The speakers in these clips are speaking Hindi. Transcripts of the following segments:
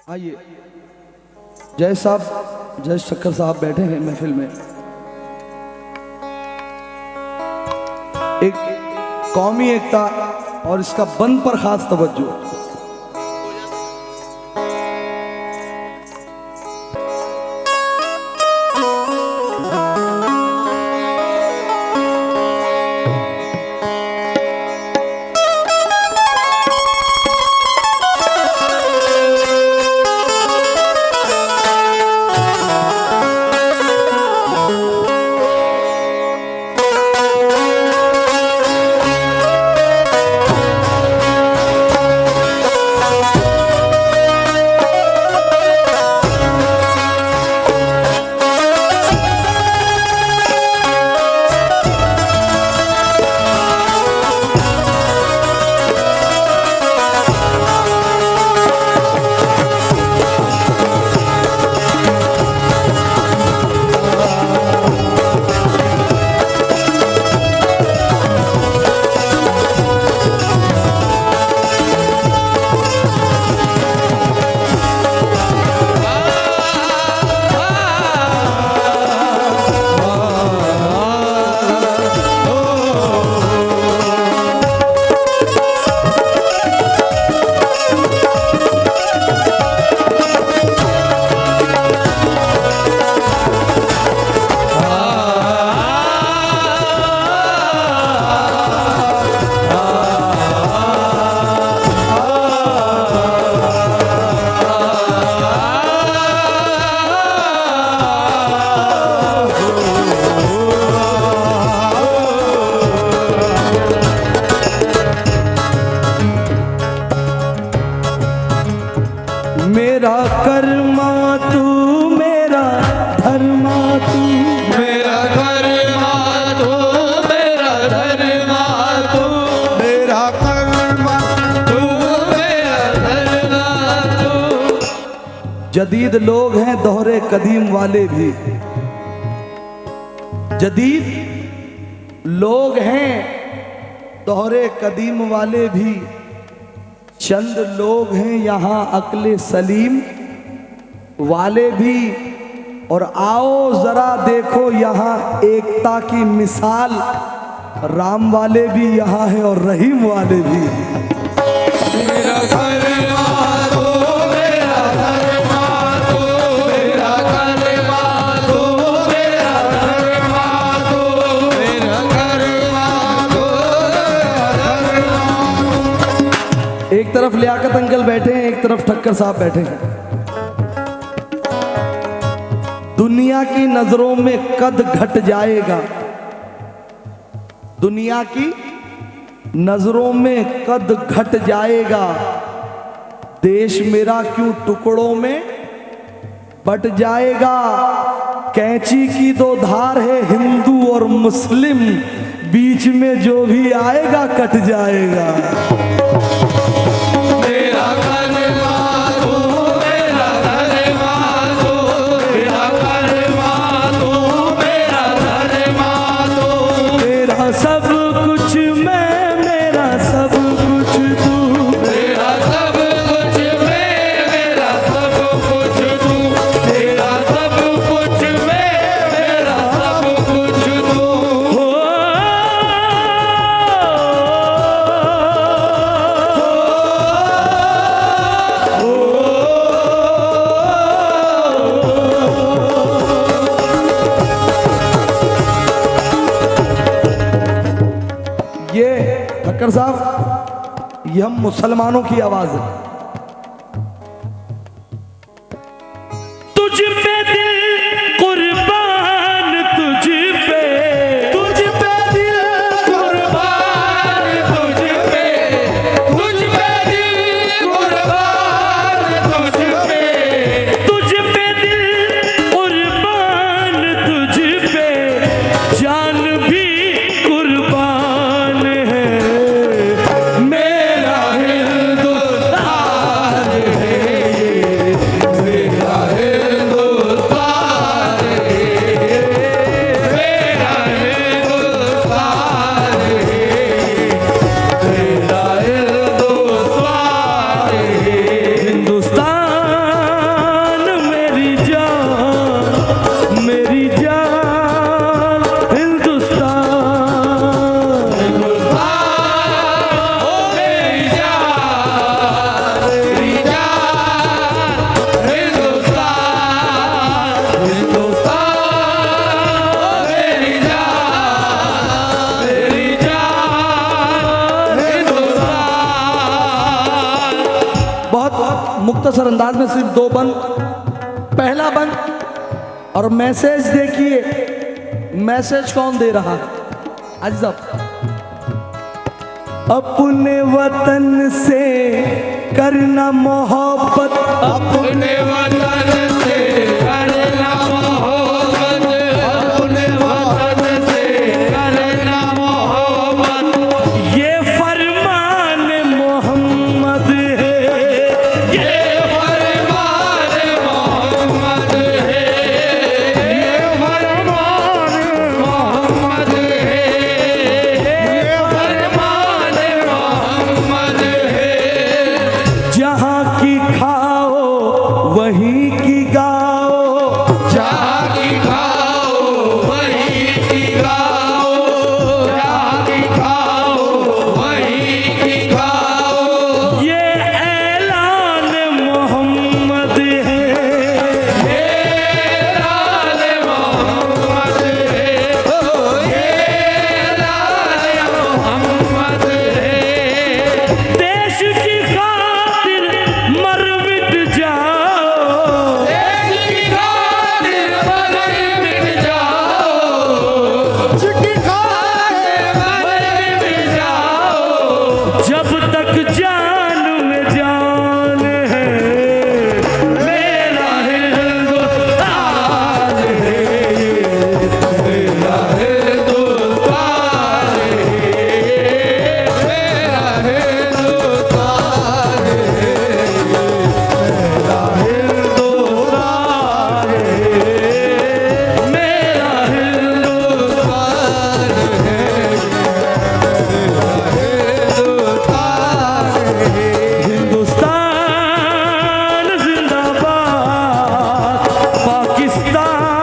आइए जय साहब, जय शक्कर साहब बैठे हैं महफिल में। एक कौमी एकता और इसका बंद पर खास तवज्जो। मेरा कर्मा तू, मेरा धर्मा तू, मेरा कर्मा तू, मेरा धर्मा तू, मेरा कर्मा तू, मेरा धर्मा तू। जदीद लोग हैं दोहरे कदीम वाले भी, जदीद लोग हैं दोहरे कदीम वाले भी। चंद लोग हैं यहाँ अक्ले सलीम वाले भी। और आओ जरा देखो यहाँ एकता की मिसाल, राम वाले भी यहाँ हैं और रहीम वाले भी। मेरा कर्मा तू, मेरा धर्मा तू, मेरा कर्मा तू, मेरा धर्मा तू, मेरा कर्मा तू, मेरा धर्मा। एक तरफ लियाकत अंकल बैठे हैं, एक तरफ ठक्कर साहब बैठे हैं। दुनिया की नजरों में कद घट जाएगा, दुनिया की नजरों में कद घट जाएगा। देश मेरा क्यों टुकड़ों में बट जाएगा। कैंची की दो धार है हिंदू और मुस्लिम, बीच में जो भी आएगा कट जाएगा। मेरा कर्मा तू, मेरा धर्मा तू, मेरा कर्मा तू, मेरा धर्मा तू, तेरा सब कुछ मैं, मेरा सब कुछ तू, मेरा सब कुछ मैं, मेरा सब कुछ तू, मेरा सब कुछ मैं, मेरा सब कुछ तू। ये ठक्कर साहब, ये हम मुसलमानों की आवाज है। तुझ पे दिल कुर्बान, तुझ पे, तुझ पे दिल कुर्बान, तुझ पे, तुझ पे दिल कुर्बान, तुझ पे, तुझ पे दिल कुर्बान, तुझ पे जान भी कुर्बान है। मेरा हिंदुस्तान मुख्तसर अंदाज में सिर्फ 2 बंद। पहला बंद और मैसेज देखिए, मैसेज कौन दे रहा है आज साहब। अपने वतन से करना मोहब्बत, अपने वतन से करना मोहब्बत, अपने वतन से करना मोहब्बत, ये फरमान मोहम्मद है, ये फरमान मोहम्मद है, ये फरमान मोहम्मद है, ये फरमान मोहम्मद है। जहाँ की खाओ वहीं की गाओ, जहाँ की खाओ वहीं की गाओ, जहाँ की खाओ वहीं की गाओ, ये ऐलान मोहम्मद है, ये लाल मोहम्मद है, ये लाल मोहम्मद है। देश की खातिर मर मिट जाओ, देश की खातिर मर मिट जाओ, देश की खातिर मर मिट जाओ, जब तक जान में जान है, मेरा हिंदुस्तान है, मेरा हिंदुस्तान है, मेरा हिंदुस्तान है, मेरा हिंदुस्तान है, मेरा हिंदुस्तान है, हिंदुस्तान जिंदाबाद, पाकिस्तान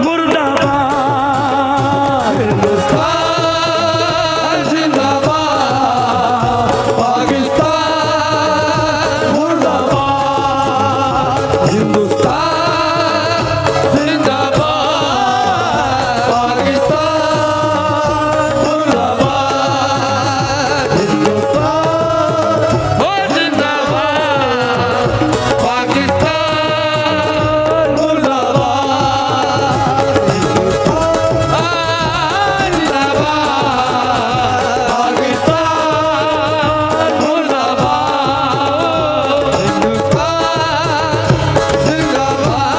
मुर्दाबाद, हिंदुस्तान जिंदाबाद, पाकिस्तान मुर्दाबाद, हिंदुस्तान जिंदाबाद, पाकिस्तान मुर्दाबाद, हिंदुस्तान हो जिंदाबाद, पाकिस्तान मुर्दाबाद, हिंदुस्तान जिंदाबाद, पाकिस्तान मुर्दाबाद, हिंदुस्तान जिंदाबाद,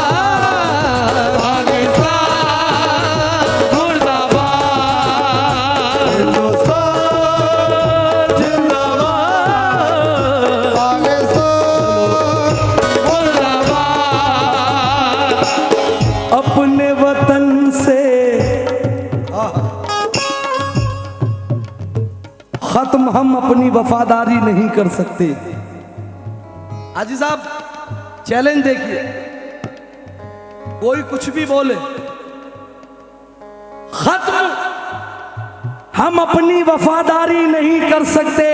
पाकिस्तान मुर्दाबाद, हिंदुस्तान जिंदाबाद, पाकिस्तान मुर्दाबाद। अपने वतन से खत्म हम अपनी वफादारी नहीं कर सकते। हाजी साहब चैलेंज देखिए, कोई कुछ भी बोले, खत्म हम अपनी वफादारी नहीं कर सकते।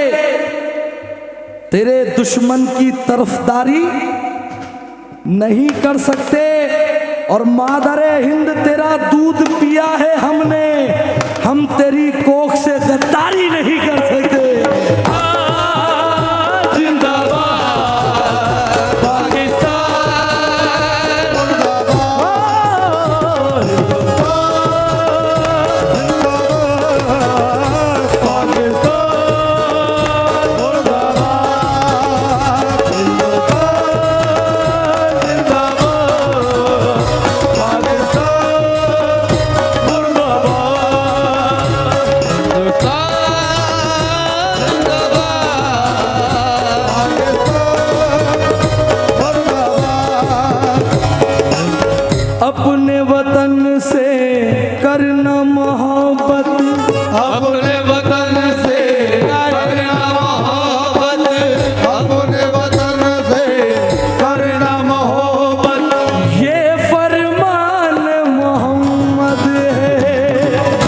तेरे दुश्मन की तरफदारी नहीं कर सकते। और मादरे हिंद तेरा दूध पिया है हमने, हम तेरी कोख से गद्दारी नहीं कर सकते। जिंदाबाद, पाकिस्तान मुर्दाबाद, पाकिस्तान मुर्दाबाद, हिंदुस्तान जिंदाबाद, पाकिस्तान मुर्दाबाद, हिंदुस्तान अपने वतन से करना मोहब्बत, अपने वतन से करना मोहब्बत, अपने वतन से करना मोहब्बत, ये फरमान मोहम्मद है,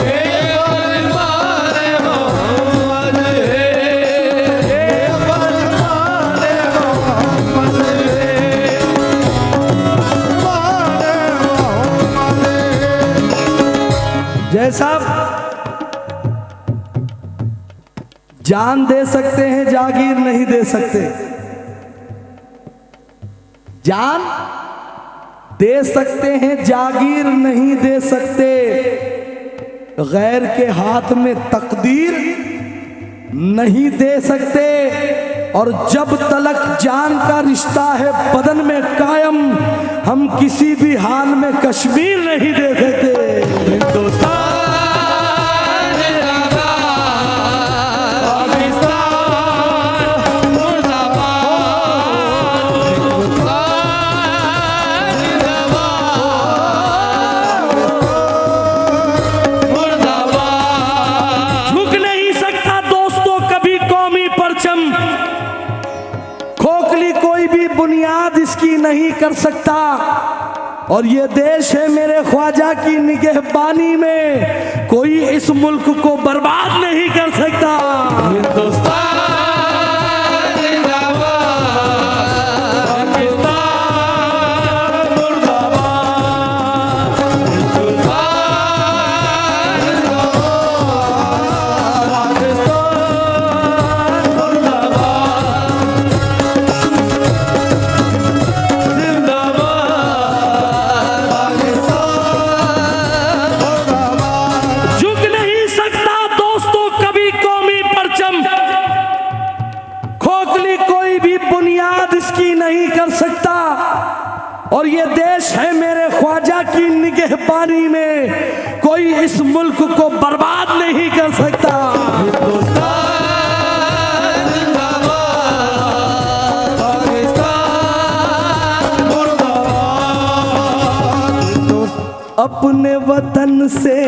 ये फरमान मोहम्मद है, ये फरमान मोहम्मद है, फरमान मोहम्मद है। जैसा जान दे सकते हैं, जागीर नहीं दे सकते। जान दे सकते हैं, जागीर नहीं दे सकते। गैर के हाथ में तकदीर नहीं दे सकते। और जब तलक जान का रिश्ता है बदन में कायम, हम किसी भी हाल में कश्मीर नहीं दे सकते। हिंदुस्तान बुनियाद इसकी नहीं कर सकता। और ये देश है मेरे ख्वाजा की निगहबानी में, कोई इस मुल्क को बर्बाद नहीं कर सकता। हिंदुस्तान और ये देश है मेरे ख्वाजा की निगहबानी में, कोई इस मुल्क को बर्बाद नहीं कर सकता। अपने वतन से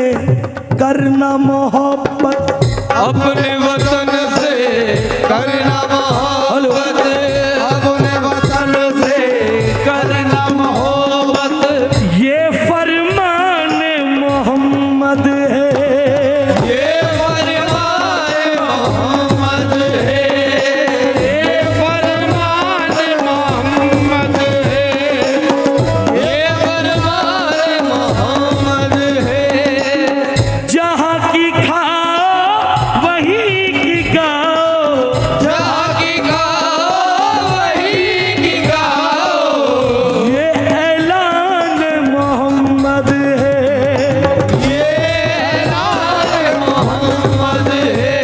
करना मोहब्बत, अपने वतन से करना मोहब्बत, अपने वतन से करना मोहब्बत, ये फरमान मोहम्मद है, ये फरमान मोहम्मद है, ये फरमान मोहम्मद है, ये फरमान मोहम्मद है। जहाँ की खाओ वहीं की गाओ, जहाँ की गाओ वहीं की गाओ, ये ऐलान मोहम्मद है, ये ऐलान मोहम्मद है,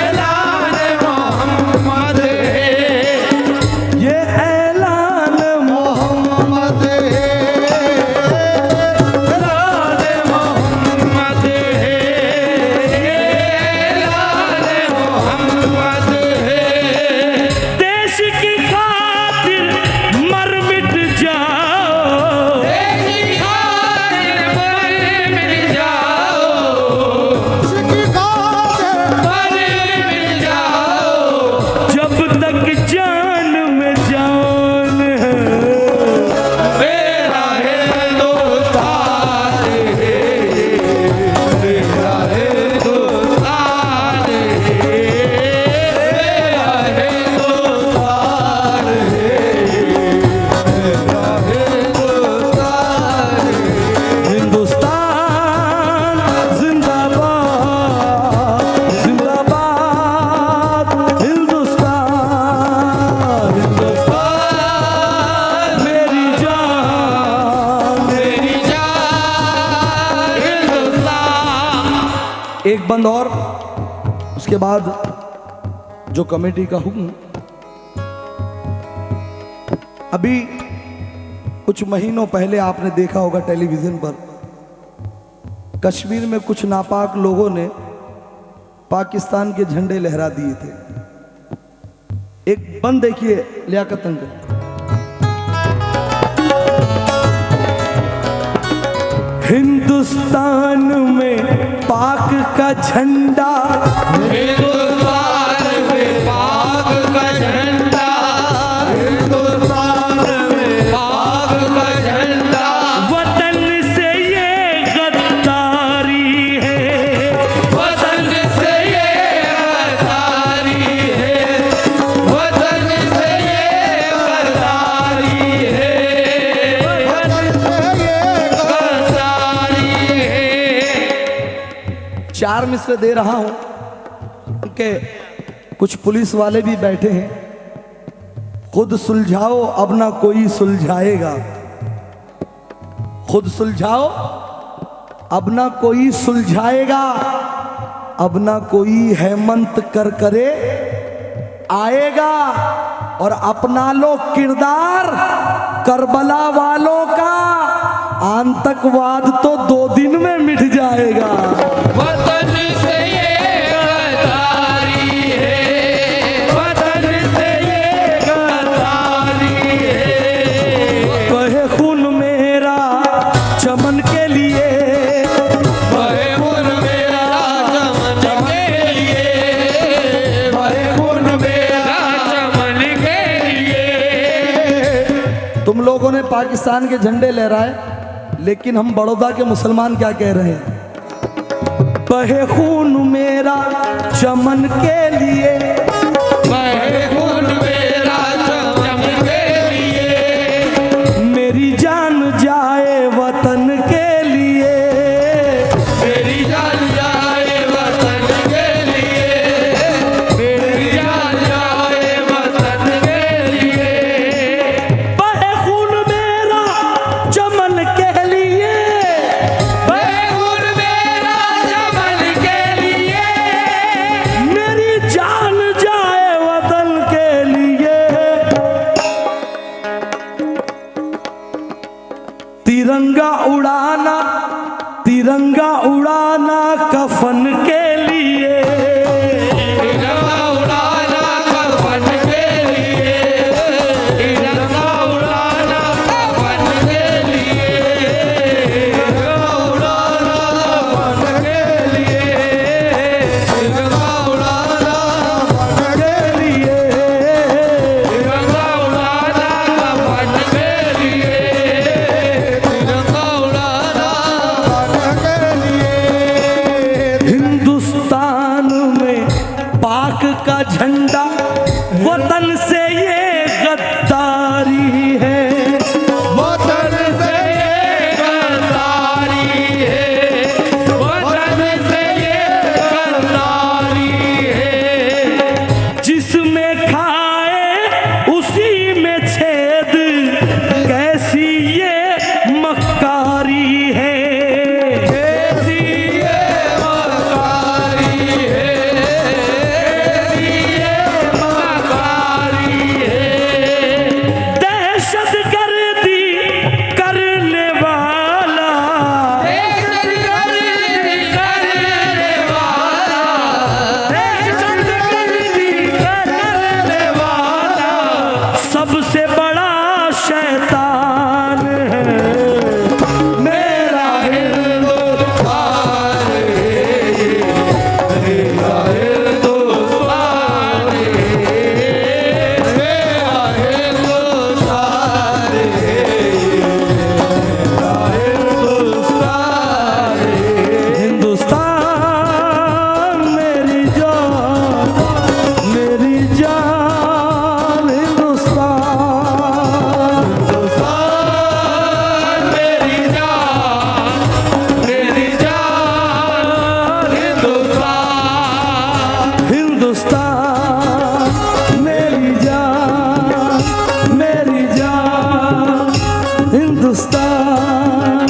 ऐलान मोहम्मद है, ये ऐलान मोहम्मद है, ऐलान मोहम्मद है, ऐलान मोहम्मद है। देश की खातिर मर मिट जाओ, देश की खातिर मर मिट जाओ, मर मिट जाओ, जब तक जान में जान है। मेरा हिंदुस्तान है, मेरा हिंदुस्तान है, मेरा हिंदुस्तान है, मेरा हिंदुस्तान है। हिंदुस्तान जिंदाबाद, जिंदाबाद हिंदुस्तान, हिंदुस्तान मेरी जान। मेरी जान हिंदुस्तान। एक बंद और, उसके बाद जो कमेटी का हुक्म। अभी कुछ महीनों पहले आपने देखा होगा टेलीविजन पर, कश्मीर में कुछ नापाक लोगों ने पाकिस्तान के झंडे लहरा दिए थे। एक बंद देखिए लियाकत अंकल। हिंदुस्तान में पाक का झंडा, हिंदुस्तान में पाक का झंडा, हिंदुस्तान में पाक का झंडा, वतन से ये गद्दारी है, वतन से ये गद्दारी है, वतन से ये गद्दारी है, वतन से ये गद्दारी है। चार मिसरे दे रहा हूं कि कुछ पुलिस वाले भी बैठे हैं, खुद सुलझाओ अब ना कोई सुलझाएगा, खुद सुलझाओ अब ना कोई सुलझाएगा, अब ना कोई हेमंत कर करे आएगा। और अपना लो किरदार करबला वालों का, आतंकवाद तो 2 दिन में मिट जाएगा। वतन से ये गद्दारी है, वतन से ये गद्दारी है। कहे खून मेरा चमन के लिए, बहे खून मेरा चमन के लिए, बहे खून मेरा चमन के लिए। तुम लोगों ने पाकिस्तान के झंडे लहराए, लेकिन हम बड़ौदा के मुसलमान क्या कह रहे हैं? बहे खून मेरा चमन के लिए, बहे खून मेरा चमन के लिए, मेरी जान जाए वतन के लिए, मेरी जान जाए वतन के लिए, मेरी जान जाए वतन के लिए। बहे खून मेरा चमन के लिए, बहे खून मेरा चमन के लिए, मेरी जान जाए वतन के लिए। तिरंगा उड़ाना, तिरंगा उड़ाना कफन के लिए, तिरंगा उड़ाना कफन के लिए, तिरंगा उड़ाना कफन के लिए, तिरंगा उड़ाना कफन के लिए, तिरंगा उड़ाना कफन के लिए। तिरंगा उड़ाना कफन के लिए, तिरंगा उड़ाना कफन के लिए। हिंदुस्तान में पाक का झंडा, वतन से ये गद्दारी है। वतन से ये गद्दारी है, वतन से ये गद्दारी है। जिसमें खाए उसी में छेद, कैसी ये मक्कारी है। कैसी ये मक्कारी है, कैसी ये मक्कारी है। दहशतगर्दी करने वाला, दहशतगर्दी करने वाला, दहशतगर्दी करने वाला सबसे बड़ा शैतान है मेरा हिंदुस्तान है, मेरा हिंदुस्तान है, मेरा हिंदुस्तान है, मेरा हिंदुस्तान है। हिंदुस्तान मेरी जान, मेरी जान हिंदुस्तान। हिंदुस्तान मेरी जान, मेरी जान हिंदुस्तान। हिंदुस्तान मेरी जान, मेरी जान हिंदुस्तान।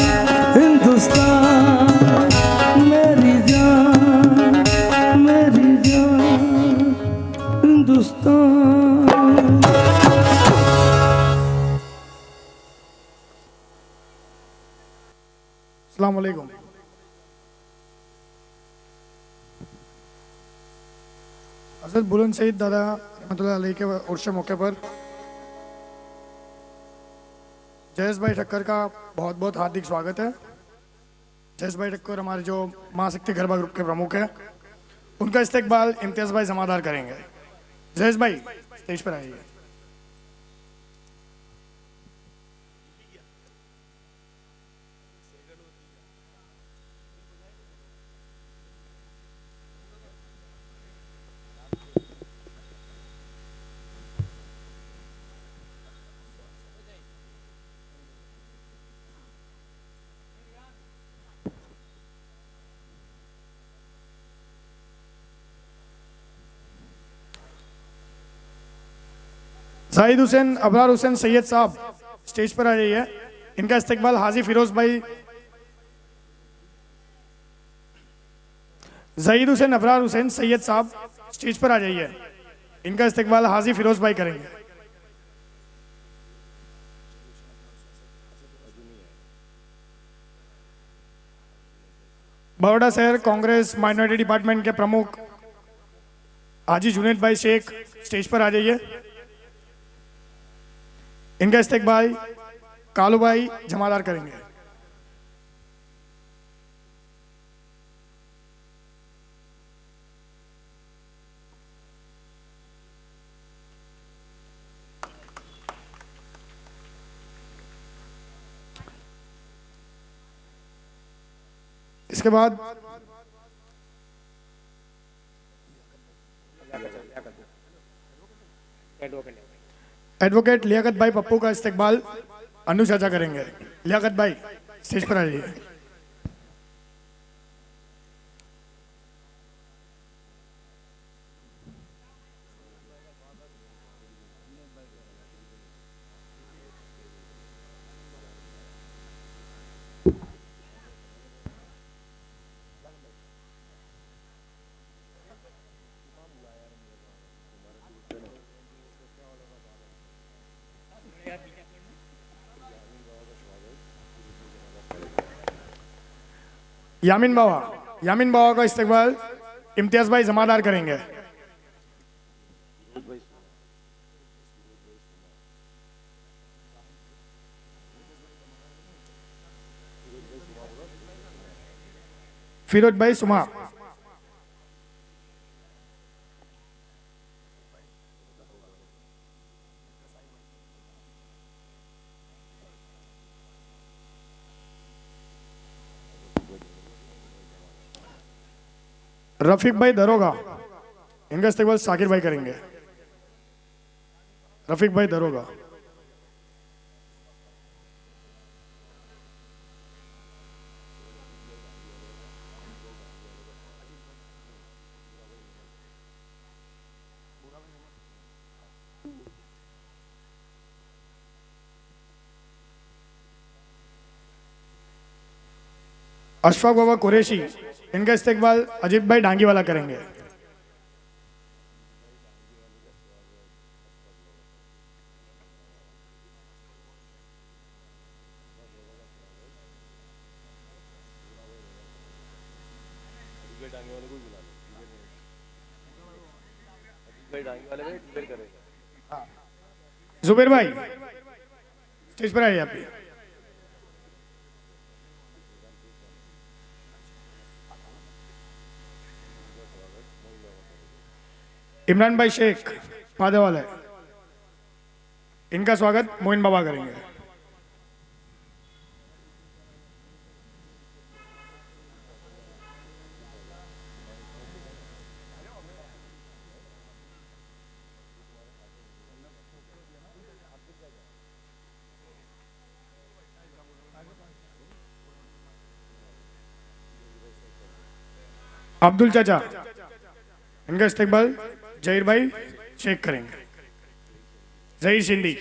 हिंदुस्तान मेरी जान, मेरी जान हिंदुस्तान। अस्सलाम वालेकुम। हज़रत बुलंद सईद दादा रहमतुल्लाह अलैह के उर्स मौके पर जयेश भाई ठक्कर का बहुत बहुत हार्दिक स्वागत है। जयेश भाई ठक्कर हमारे जो माँ शक्ति गरबा ग्रुप के प्रमुख हैं, उनका इस्तेकबाल इम्तियाज़ भाई जमादार करेंगे। जयेश भाई स्टेज पर आइए। जाहिद हुसैन अबरार हुसैन सैयद साहब स्टेज पर आ जाइए। इनका इस्तकबाल हाजी फिरोज भाई। जाहिद हुसैन अबरार हुसैन सैयद साहब स्टेज पर आ जाइए। इनका इस्तकबाल हाजी फिरोज भाई करेंगे। बड़ौदा शहर कांग्रेस माइनॉरिटी डिपार्टमेंट के प्रमुख हाजी जुनेद भाई शेख स्टेज पर आ जाइए। इनका इस्तकबाल कालू भाई जमादार करेंगे। इसके बाद एडवोकेट लियाकत भाई पप्पू का इस्तकबाल अनु चाचा करेंगे। लियाकत भाई स्टेज पर आ जाइए। यामिन बाबा का इस्तकबाल इम्तियाज भाई जमादार करेंगे। फिरोज भाई सुमा। रफीक भाई दरोगा। इनका इस्तेमाल साकिर भाई करेंगे। रफीक भाई दरोगा। अशफाक बाबा कुरैशी। इनका इस्तेकबाल अजीत भाई डांगी वाला करेंगे। जुबेर भाई स्टेज पर आइए आप भी। इमरान भाई शेख पादे वाले। इनका स्वागत मोइन बाबा करेंगे। अब्दुल चाचा। इनका इस्तेकबाल जहीर भाई शेख करेंगे। जहीर सिंधी।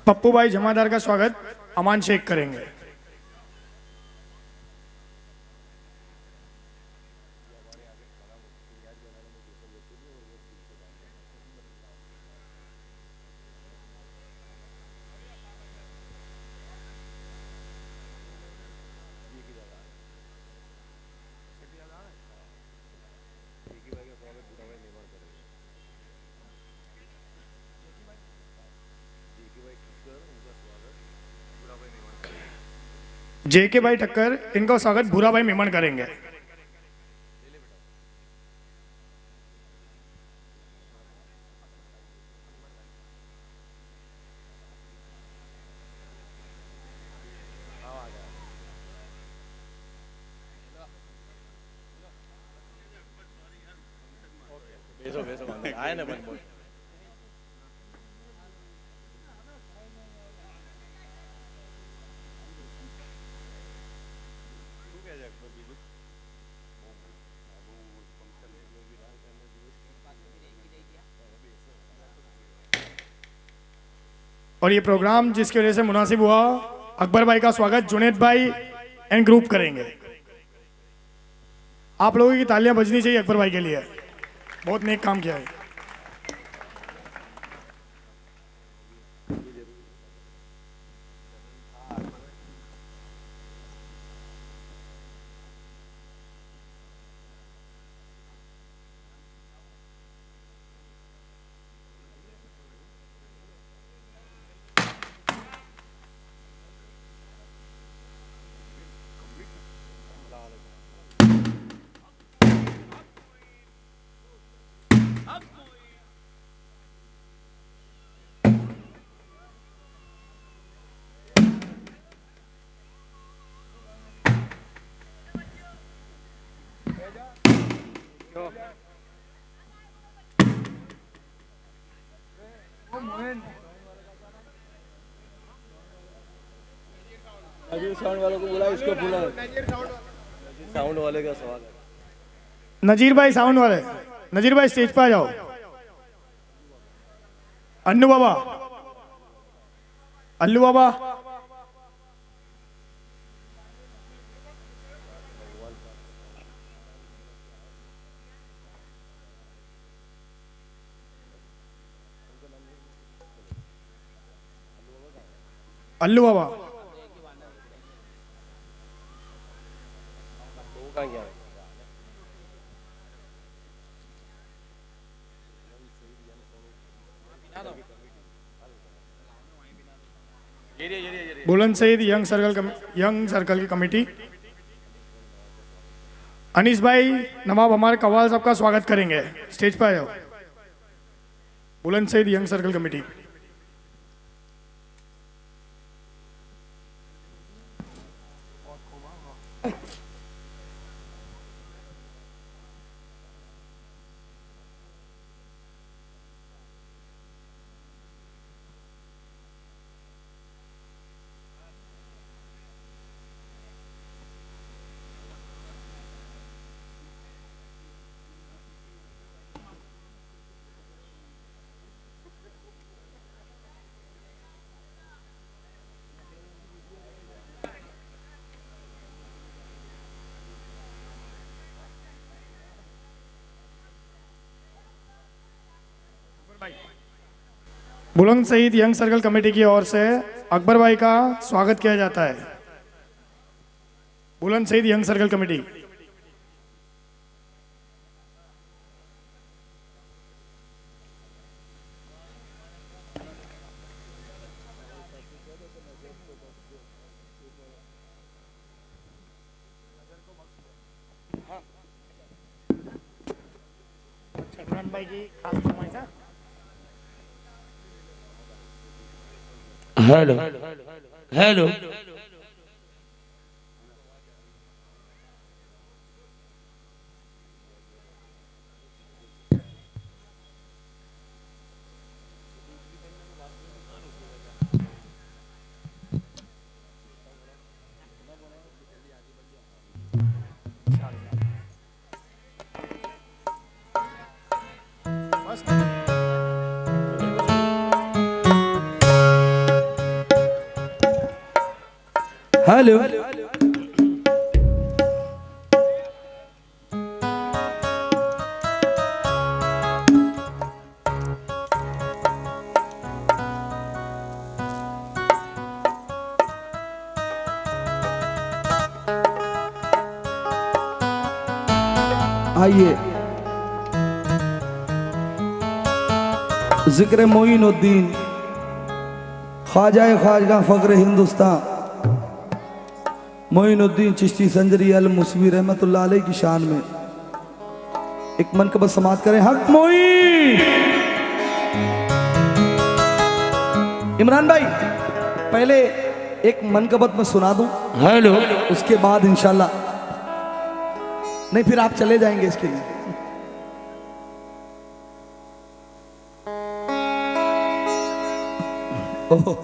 पप्पू भाई जमादार का स्वागत अमान शेख करेंगे। जेके भाई ठक्कर, इनका स्वागत भूरा भाई मेमन करेंगे। और ये प्रोग्राम जिसकी वजह से मुनासिब हुआ, अकबर भाई का स्वागत जुनेद भाई एंड ग्रुप करेंगे। आप लोगों की तालियां बजनी चाहिए अकबर भाई के लिए, बहुत नेक काम किया है। साउंड वालों को बोला, इसको बोला। साउंड वाले का सवाल है। नजीर भाई साउंड वाले, नजीर भाई स्टेज पर आ जाओ। अन्नू बाबा, अल्लू बाबा, अल्लू बाबा, बुलंद सईद यंग सर्कल की कमेटी। अनीस भाई नवाब हमारे कवाल साहब का स्वागत करेंगे, स्टेज पर आ जाओ। बुलंद सईद यंग सर्कल कमेटी। बुलंद सईद यंग सर्कल कमेटी की ओर से अकबर भाई का स्वागत किया जाता है। बुलंद सईद यंग सर्कल कमेटी। भाई की खास फरमाइश है। हेलो हेलो हेलो आइए जिक्र मोइनुद्दीन ख्वाजा ख्वाजा फख्र हिंदुस्तान मोइनुद्दीन चिश्ती संजरी अल मुसवी रहमतुल्लाह अलैह की शान में एक मनकबत समात करें। हक मोई। इमरान भाई पहले एक मनकबत में सुना दूं, हेलो उसके बाद इंशाल्लाह, नहीं फिर आप चले जाएंगे इसके लिए। ओह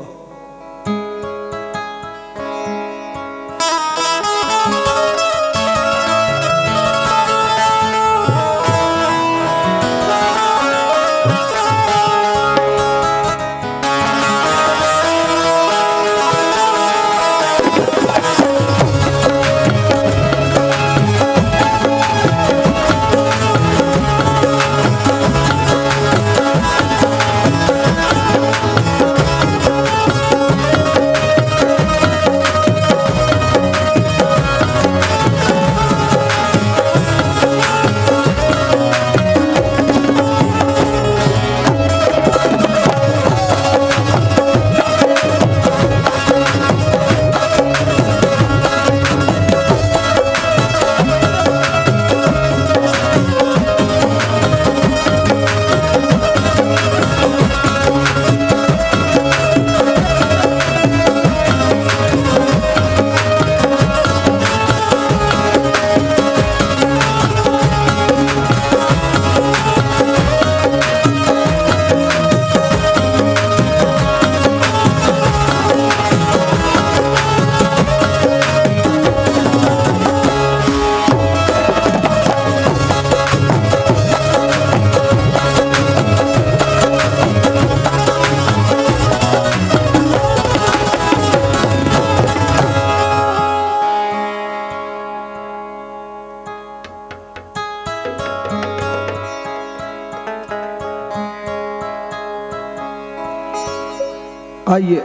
आइए,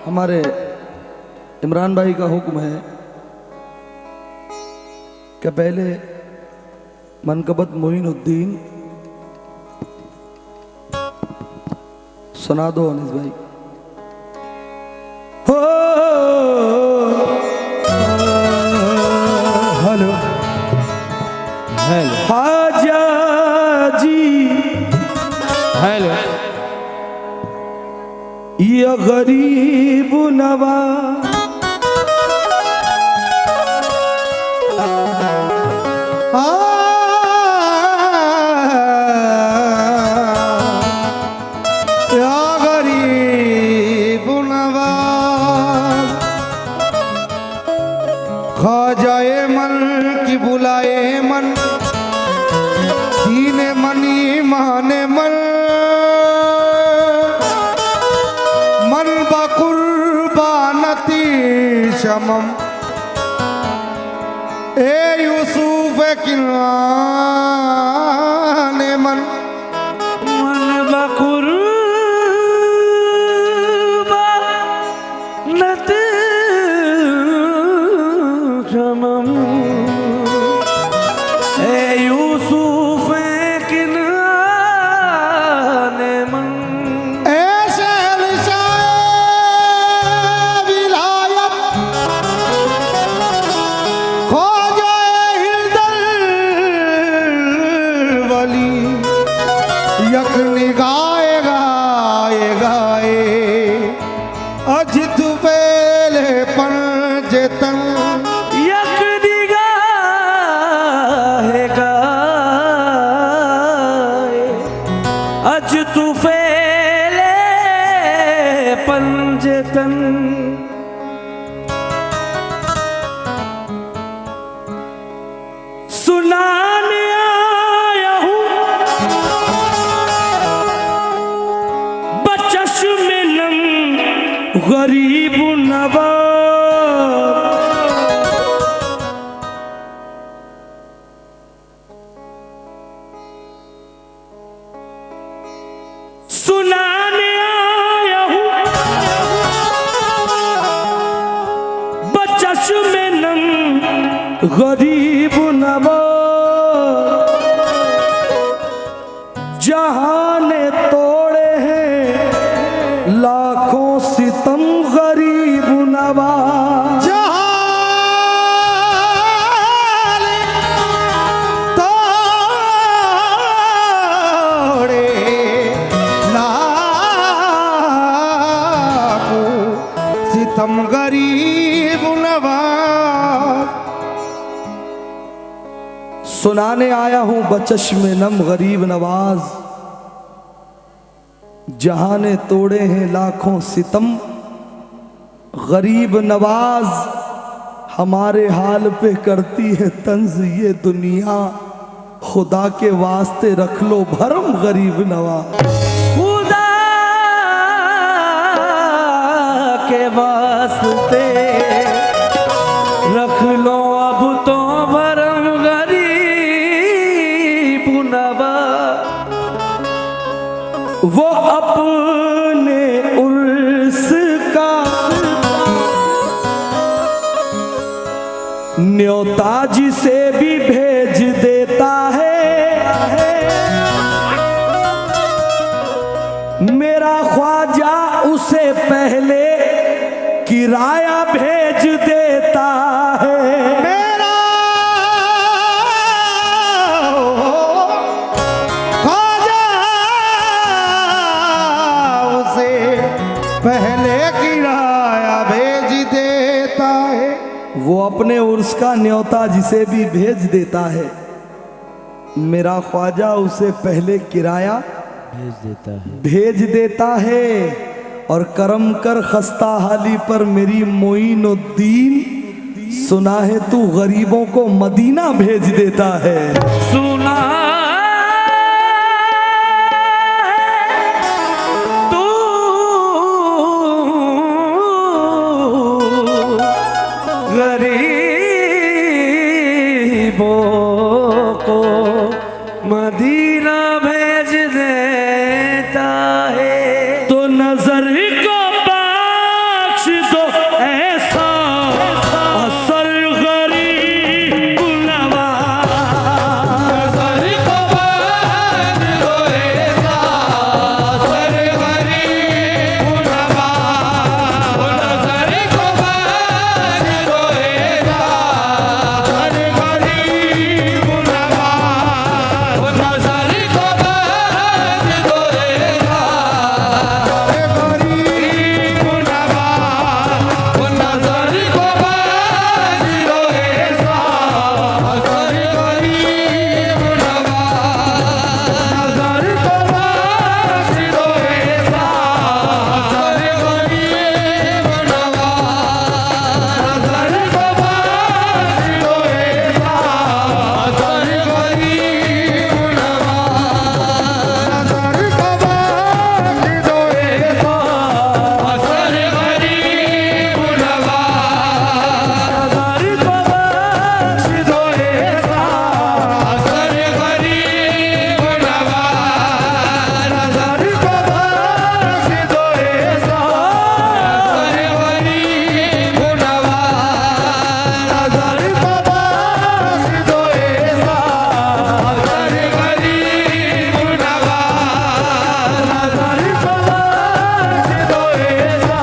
हमारे इमरान भाई का हुक्म है कि पहले मनकबत मोइनुद्दीन सुना दो अनीस भाई। हो हेलो हेलो हाजा जी हेलो ये गरीब नवाज या गरीब नवाज ख्वाजाए मन की बुलाए मन दीने मनी माने मन मन बकुर्बानती शमम ए यूसुफ किनाने मन मन बकुर्बानती शमम ए यूसुफ किनाने मन यकनी गाए गाए गाए अजित वेले पंजतन यकनी गाए गाए अजित वेले पंजतन सुनाने आया हूँ बचश्मे नम गरीब नवाज सुनाने आया हूँ बचश्मे नम गरीब नवाज जहां ने तोड़े हैं लाखों सितम गरीब नवाज जहां सुनाने आया हूं बचश्मे नम गरीब नवाज, जहां ने तोड़े हैं लाखों सितम। गरीब नवाज हमारे हाल पे करती है तंज ये दुनिया, खुदा के वास्ते रख लो भरम गरीब नवाज। खुदा के वास्ते रख लो अब तो भरम गरीब नवाज। वो अपने उर्स का न्योता जिसे भी भेज देता है, मेरा ख्वाजा उसे पहले किराया भेज देता है। मेरा ख्वाजा उसे पहले किराया भेज देता है। वो अपने उर्स का न्योता जिसे भी भेज देता है, मेरा ख्वाजा उसे पहले किराया भेज देता है। और करम कर खस्ता हाली पर मेरी मोइनुद्दीन, सुना है तू गरीबों को मदीना भेज देता है। सुना तू गरीबों को मदीना भेज देता है। तो नजर को बख्श दो ऐसा असर गरीब नवाज। नजर को बख्श दो ऐसा असर गरीब नवाज। नजर को बख्श दो ऐसा असर गरीब नवाज। नजर को बख्श दो ऐसा गरीब नवाज। नजर को बख्श दो ऐसा असर गरीब नवाज। नजर को बख्श दो ऐसा असर गरीब नवाज। नजर को बख्श दो ऐसा असर गरीब नवाज। नजर को बख्श दो ऐसा असर गरीब नवाज। नजर को बख्श दो ऐसा असर गरीब नवाज। नजर को बख्श दो ऐसा असर गरीब नवाज। नजर को बख्श दो ऐसा असर गरीब नवाज। नजर को बख्श दो ऐसा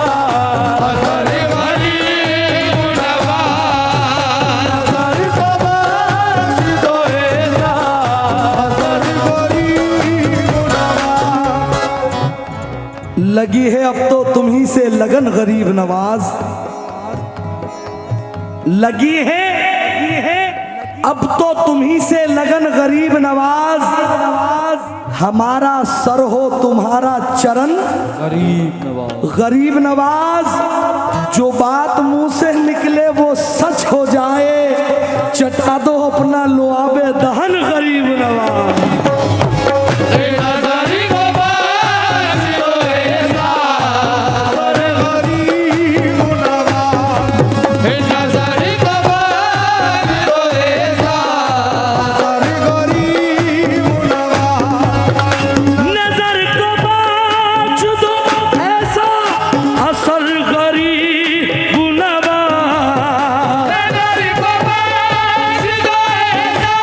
असर गरीब नवाज। नजर को बख्श दो ऐसा असर गरीब नवाज। लगी है अब तो तुम्ही से लगन गरीब नवाज, लगी है अब तो तुम्ही से लगन गरीब नवाज। हमारा सर हो तुम्हारा चरण गरीब नवाज। जो बात मुंह से निकले वो सच हो जाए, चटा दो अपना लुआबे दहन गरीब नवाज। नजर को बख्श दो ऐसा असर गरीब नवाज। नजर को बख्श दो ऐसा असर गरीब नवाज। नजर को बख्श दो ऐसा असर गरीब नवाज। नजर को बख्श दो ऐसा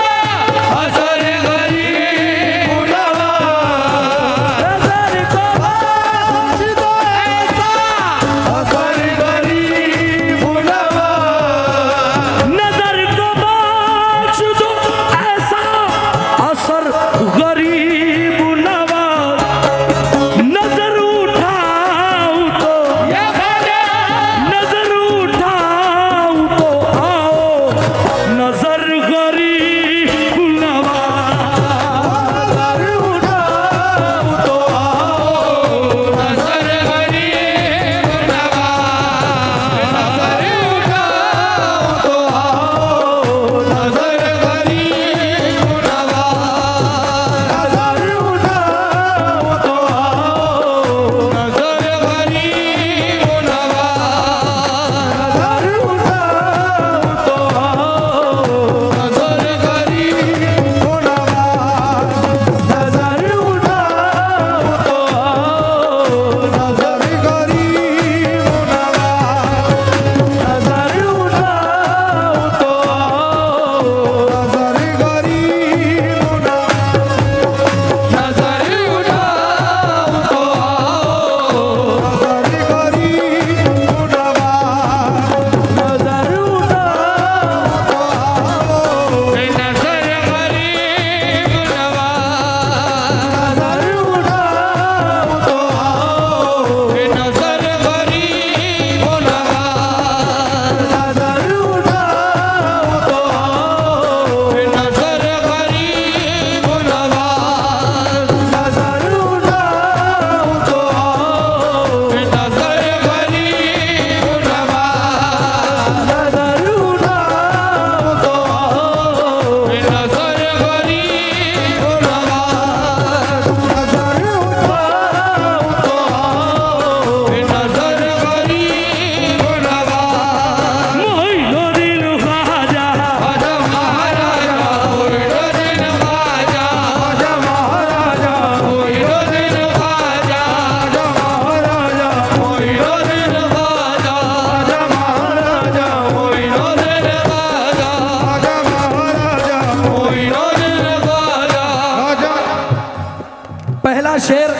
शेर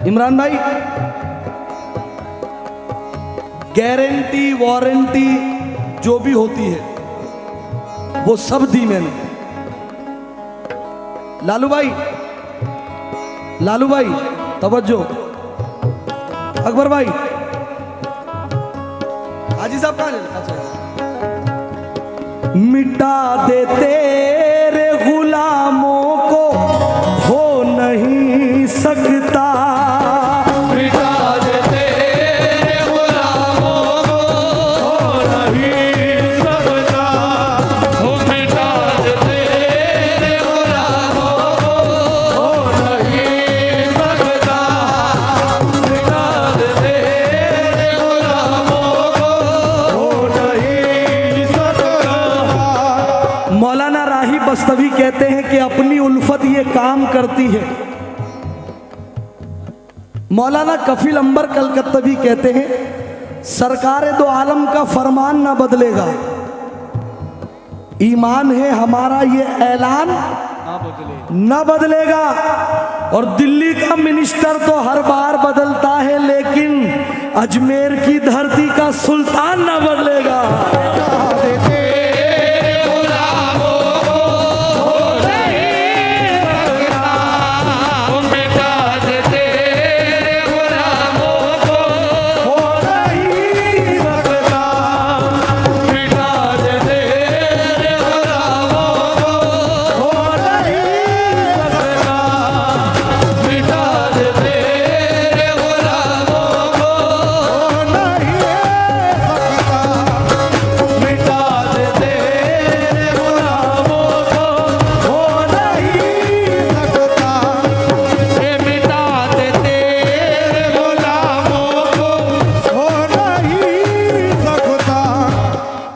इमरान भाई, गारंटी वारंटी जो भी होती है वो सब दी मैंने। लालू भाई तवज्जो, अकबर भाई, हाजी साहब कहाँ है? अच्छा, मिटा दे तेरे गुलामों को हो नहीं सकता, मिटा दे तेरे गुलामों को हो नहीं सकता, हो मिटा दे तेरे गुलामों को हो नहीं सकता, मिटा दे तेरे गुलामों को हो नहीं सकता। मौलाना राही बस्तवी कहते हैं कि अपनी उल्फत ये काम करती है। मौलाना कफील अंबर कलकत्तवी कहते हैं सरकार दो आलम का फरमान ना बदलेगा, ईमान है हमारा ये ऐलान ना बदलेगा। और दिल्ली का मिनिस्टर तो हर बार बदलता है लेकिन अजमेर की धरती का सुल्तान ना बदलेगा।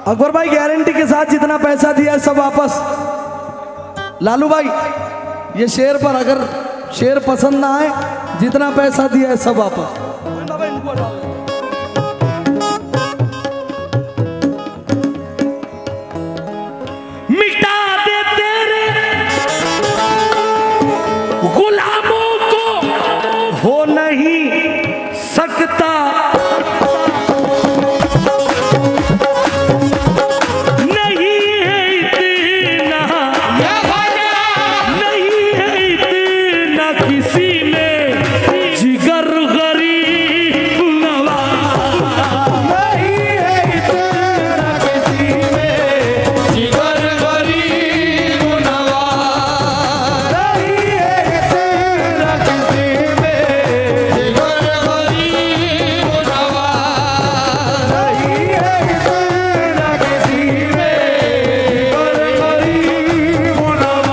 अकबर भाई गारंटी के साथ जितना पैसा दिया है सब वापस। लालू भाई ये शेर पर अगर शेर पसंद ना आए, जितना पैसा दिया है सब वापस। मिटा दे तेरे गुलामों को हो नहीं सकता, मिटा दे तेरे गुलामों को हो नहीं सकता, नहीं है इतना, नहीं है इतना किसी में जिगर गरीब नवाज, नहीं है इतना किसी में जिगर गरीब नवाज, नहीं है इतना किसी में जिगर गरीब नवाज।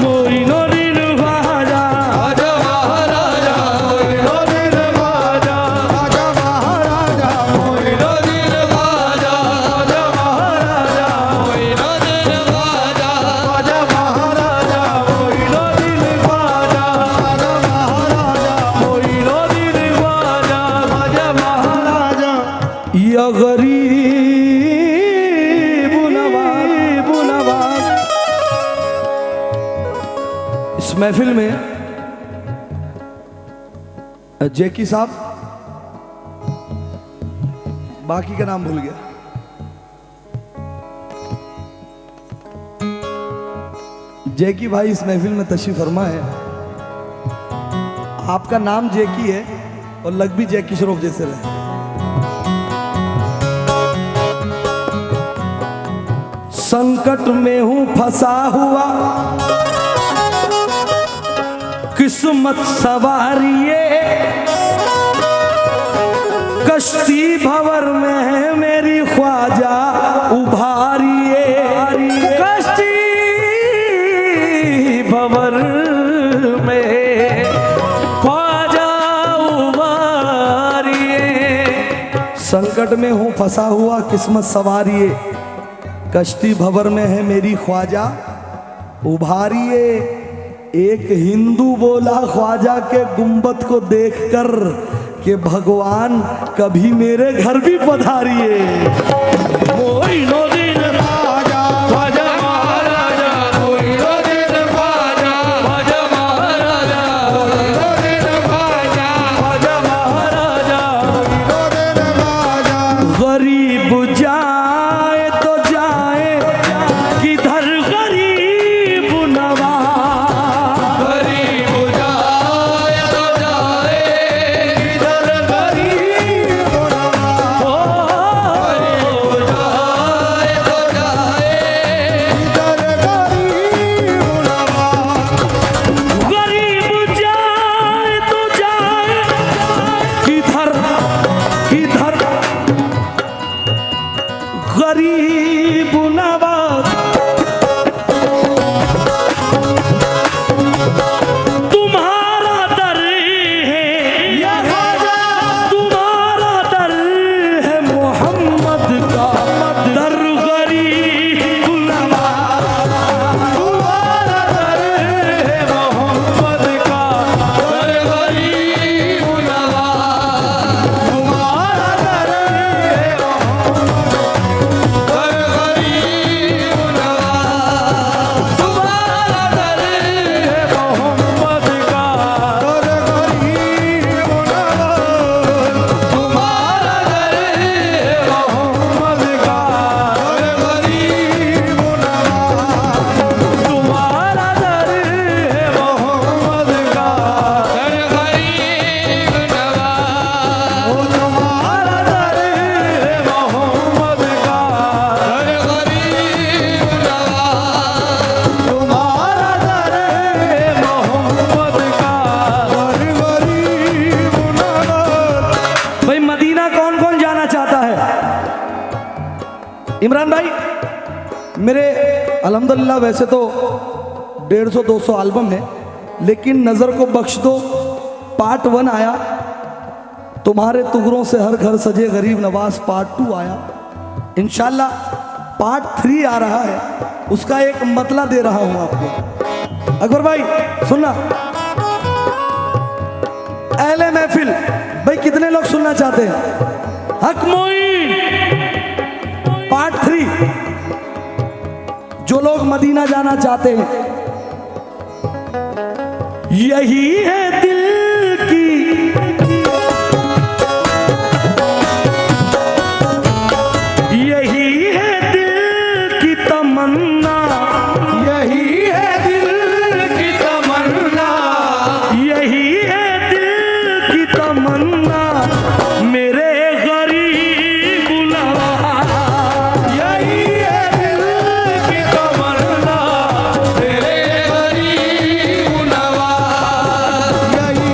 मोइनो दिन बाजा आजा महाराजा मोइनो दिन बाजा, आजा महाराजा मोइनो दिन बाजा, आजा महफिल में जैकी साहब, बाकी का नाम भूल गया, जैकी भाई इस महफिल में तशरीफ फरमा है। आपका नाम जैकी है और लग भी जैकी श्रॉफ जैसे रहे। संकट में हूं फंसा हुआ, किस्मत सवारिए, कश्ती भंवर में है मेरी ख्वाजा उभारिए, कश्ती भंवर में ख्वाजा उभारिए। संकट में हूं फंसा हुआ, किस्मत सवारिए, कश्ती भंवर में है मेरी ख्वाजा उभारिए। एक हिंदू बोला ख्वाजा के गुंबद को देखकर कि भगवान कभी मेरे घर भी पधारिए। मोइनुद्दीन ख्वाजा, ख्वाजा महाराजा, मोइनुद्दीन ख्वाजा, ख्वाजा महाराजा, मोइनुद्दीन ख्वाजा, ख्वाजा महाराजा, मोइनुद्दीन ख्वाजा। गरीब जाए तो जाए किधर गरीब नवाज, गरीब जाए तो जाए किधर गरीब नवाज, गरीब जाए तो जाए किधर गरीब नवाज, गरीब जाए तो जाए किधर किधर गरीब नवाज। तुम्हारा दर है या ख्वाजा, तुम्हारा दर है मोहम्मद का दर गरीब नवाज, तुम्हारा दर है मोहम्मद का दर गरीब नवाज, तुम्हारा दर है इमरान भाई। मेरे अल्हम्दुलिल्लाह वैसे तो 150-200 एल्बम है, लेकिन नज़र को बख्श दो पार्ट 1 आया, तुम्हारे टुकड़ों से हर घर सजे गरीब नवाज पार्ट 2 आया, इंशाल्लाह पार्ट 3 आ रहा है, उसका एक मतला दे रहा हूं आपको। अकबर भाई सुनना, अहले महफिल भाई कितने लोग सुनना चाहते हैं? हक मोइन पार्ट 3। जो लोग मदीना जाना चाहते हैं, यही है दिल की यही है दिल की तमन्ना, यही है दिल की तमन्ना, यही है दिल की तमन्ना मेरे गरीब नवाज, यही है दिल की तमन्ना मेरे गरीब नवाज, यही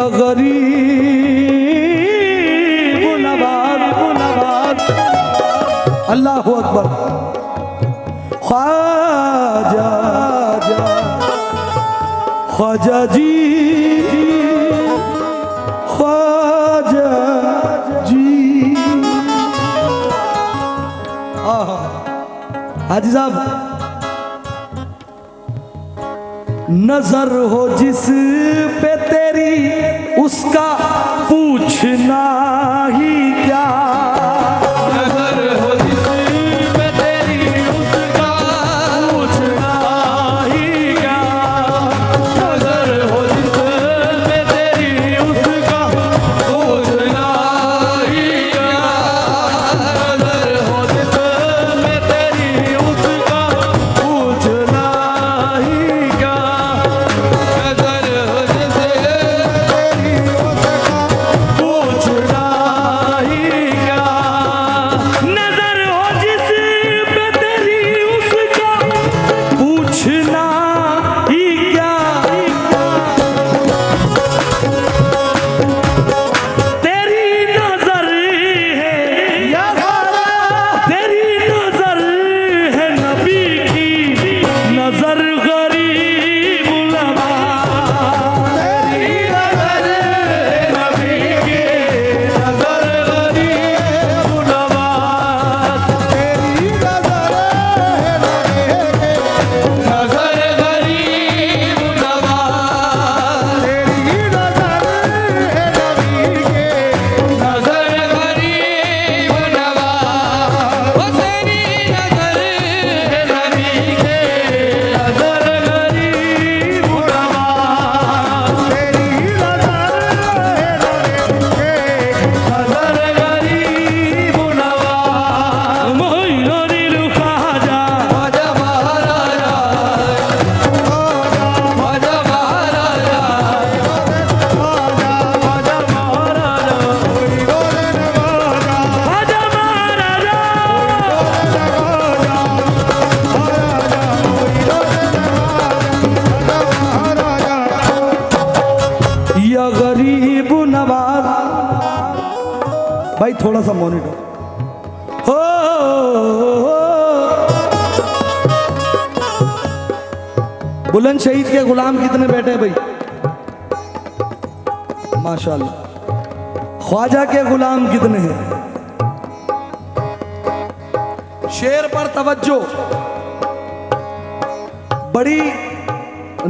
या गरीब नवाज अल्लाह अकबर ख्वाजा ख्वाजा जी ख्वाजा जी। हाजी साहब, नजर हो जिस पे तेरी उसका पूछना ही क्या, नजर हो जिस पे तेरी उसका पूछना ही क्या, नजर हो जिस पे तेरी उसका पूछना ही क्या, नजर हो जिस पे तेरी उसका पूछना ही क्या, नजर हो जिस पे तेरी उसका पूछना ही क्या, नजर हो जिस पे तेरी उसका पूछना ही क्या, तेरी नजर है तेरी नजर है नबी की नजर गरीब नवाज, तेरी नजर नबी की नजर गरीब नवाज, तेरी नजर नजर गरीब नवाज, तेरी नजर नबी के नजर गरीब नवाज, ओ तेरी नजर नबी के नजर गरीब नवाज, तेरी नजर नजर गरीब नवाज, मोहिनुद्दीन ख्वाजा ख्वाजा महाराजा ख्वाजा महाराजा ख्वाजा महाराजा ख्वाजा महाराजा या गरीब नवाज। भाई थोड़ा सा मॉनिटर हो, बुलंद शहीद के गुलाम कितने बैठे भाई, माशाल्लाह। ख्वाजा के गुलाम कितने हैं, शेर पर तवज्जो। बड़ी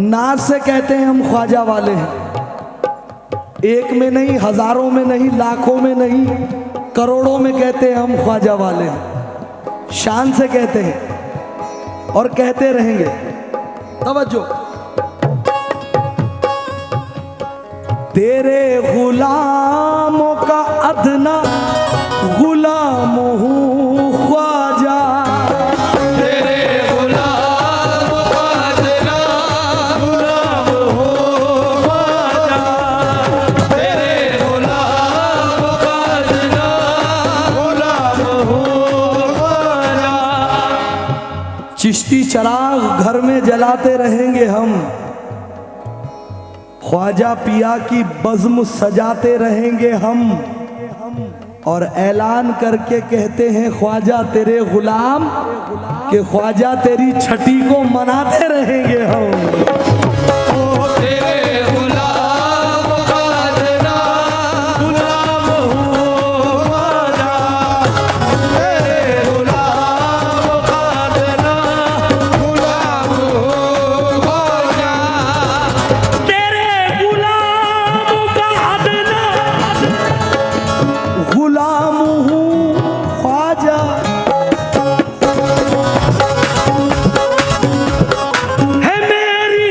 नाज से कहते हैं हम ख्वाजा वाले हैं, एक में नहीं, हजारों में नहीं, लाखों में नहीं, करोड़ों में कहते हैं हम ख्वाजा वाले हैं, शान से कहते हैं और कहते रहेंगे। तवज्जो, तेरे गुलामों का अदना गुलाम हूँ ख्वाजा, तेरे गुलाम का अदना गुलाम हो ख्वाजा, तेरे गुलाम का अदना गुलाम हो ख्वाजा, चिश्ती चराग घर में जलाते रहेंगे हम, ख्वाजा पिया की बज़्म सजाते रहेंगे हम, और ऐलान करके कहते हैं ख्वाजा तेरे गुलाम के ख्वाजा तेरी छठी को मनाते रहेंगे हम। तेरे गुलाम का अदना गुलाम हो ख्वाजा, तेरे गुलाम का अदना गुलाम हो ख्वाजा, तेरे गुलाम का अदना गुलाम हूँ ख्वाजा, है मेरी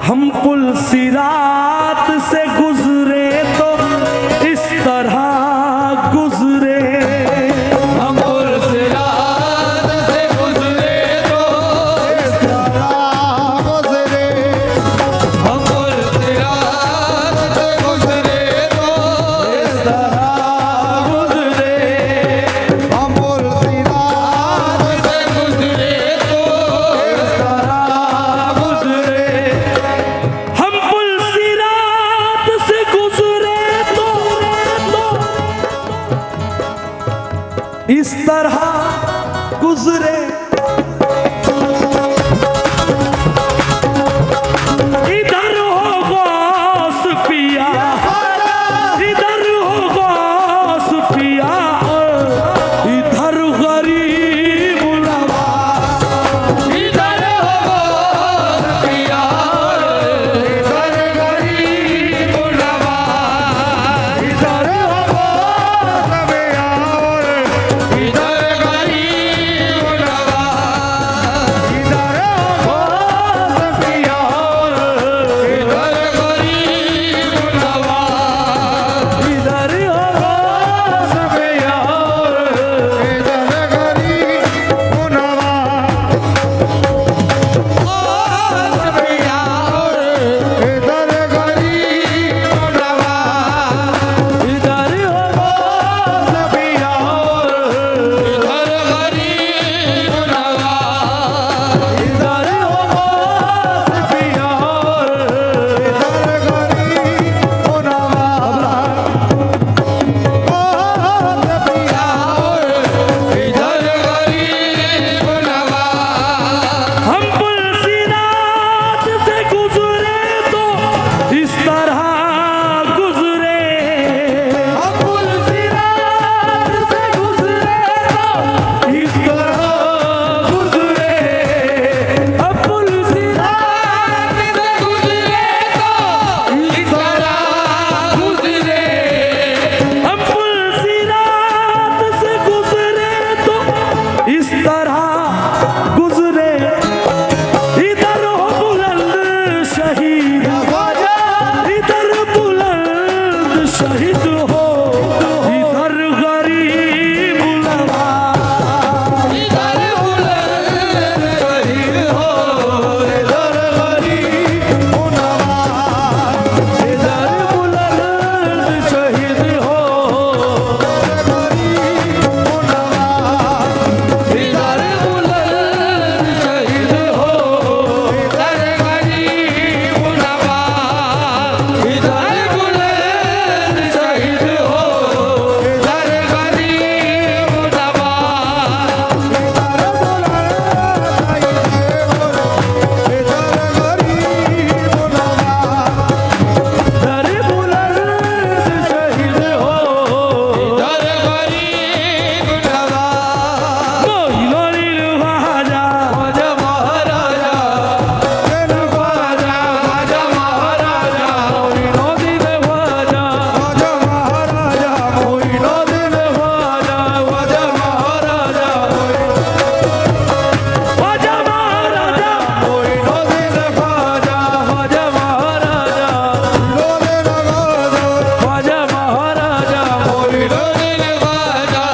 हम पुल सिरात से गुजरे तो इस तरह गुजरे, हम पुल सिरात से गुजरे तो इस तरह गुजरे, हम पुल सिरात से गुजरे तो इस तरह गुजरे, हम पुल सिरात से गुजरे तो इस तरह गुजरे, हम पुल सिरात से गुजरे तो इस तरह गुजरे। इधर हो गौस पिया, इधर हो गौस पिया, इधर गरीब नवाज। इधर हो पिया, इधर गरीब नवाज, इधर हो पिया, इधर गरीब नवाज, इधर हो पिया, इधर गरीब नवाज, इधर हो पिया, इधर गरीब नवाज। हम पुल सिरात से गुजरे तो इस तरह गुजरे, हम पुल सिरात से गुजरे तो इस तरह गुजरे, हम पुल सिरात से गुजरे तो इस तरह गुजरे, हम पुल सिरात से गुजरे तो इस तरह गुजरे। इधर हो बुलंद शहीद, इधर बुलंद शहीद हो, इधर गरीब नवाज। इधर बुलंद शहीद हो, इधर गरीब नवाज, इधर बुलंद शहीद हो, गरीब नवाज, इधर बुलंद शहीद हो, इधर गरीब नवाज, इधर बुलंद शहीद हो, इधर गरीब नवाज। मोइनो नील महाजा, राजा महाराजा, जन ख्वाजा, राजा महाराजा, मोइनो दिन ख्वाजा, राजा महाराजा, मोइनो दिन ख्वाजा, राजा महाराजा, ख्वाजा महाराजा, मोइनो दिन ख्वाजा, राजा महाराजा, ख्वाजा महाराजा, मोइनो दिन ख्वाजा,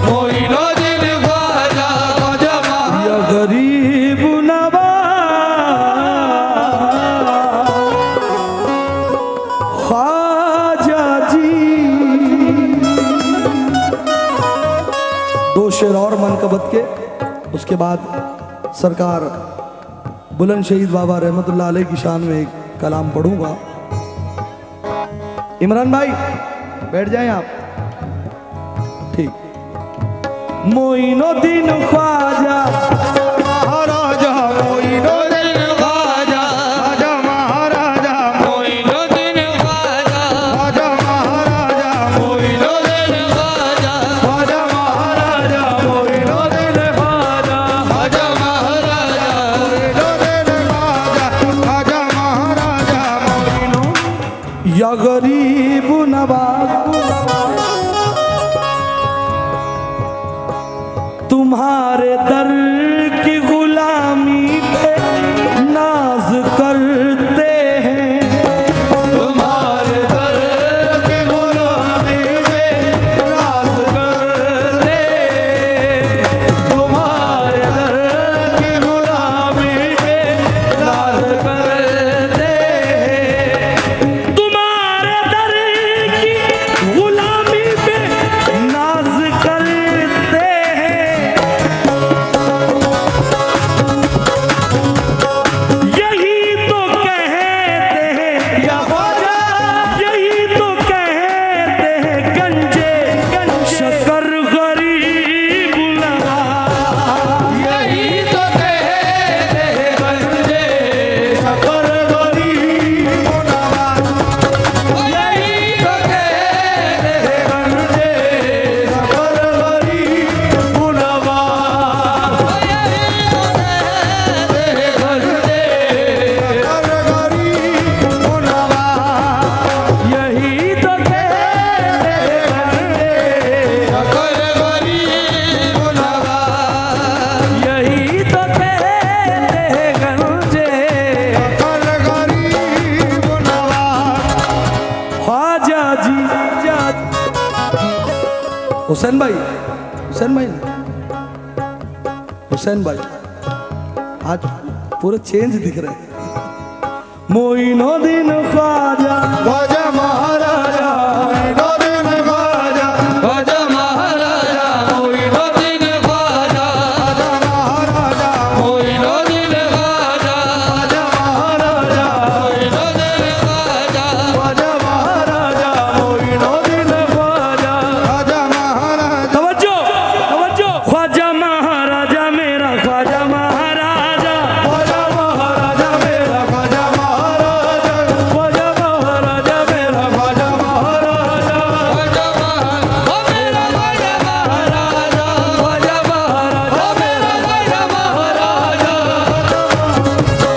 मोइनो दिन ख्वाजा, ख्वाजा महाराजा। या गरीब नवाज ख्वाजा जी। दो शेर और मनकबत के, उसके बाद सरकार बुलंद शहीद बाबा रहमतुल्लाह अलैह की शान में एक कलाम पढ़ूंगा। इमरान भाई बैठ जाएं आप, ठीक। मोइनुद्दीन ख्वाजा महाराजा, मोइनो दिन ख्वाजा, राजा महाराजा, मोइनो दिन ख्वाजा, राजा महाराजा, मोइनो दिन ख्वाजा, राजा महाराजा, मोइनो दिन ख्वाजा, राजा महाराजा, मोइनो दिन ख्वाजा, राजा महाराजा, मोइनो। या गरीब नवाज तुम्हारे दर की गुलामी पे नाज हुसैन भाई, हुसैन भाई, हुसैन भाई आज पूरे चेंज दिख रहे हैं। मोइनुद्दीन ख्वाजा ख्वाजा महाराजा मोइनुद्दीन ख्वाजा ख्वाजा महाराजा मोइनुद्दीन ख्वाजा ख्वाजा महाराजा मोइनुद्दीन ख्वाजा ख्वाजा महाराजा मोइनुद्दीन ख्वाजा ख्वाजा महाराजा मोइनुद्दीन ख्वाजा ख्वाजा महाराजा। तवज्जो तवज्जो, ख्वाजा महाराजा मेरा ख्वाजा महाराजा, ख्वाजा महाराजा मेरा ख्वाजा महाराजा ख्वाजा महाराजा मेरा ख्वाजा महाराजा ख्वाजा मेरा ख्वाजा महाराजा ख्वाजा महाराजा मेरा ख्वाजा महाराजा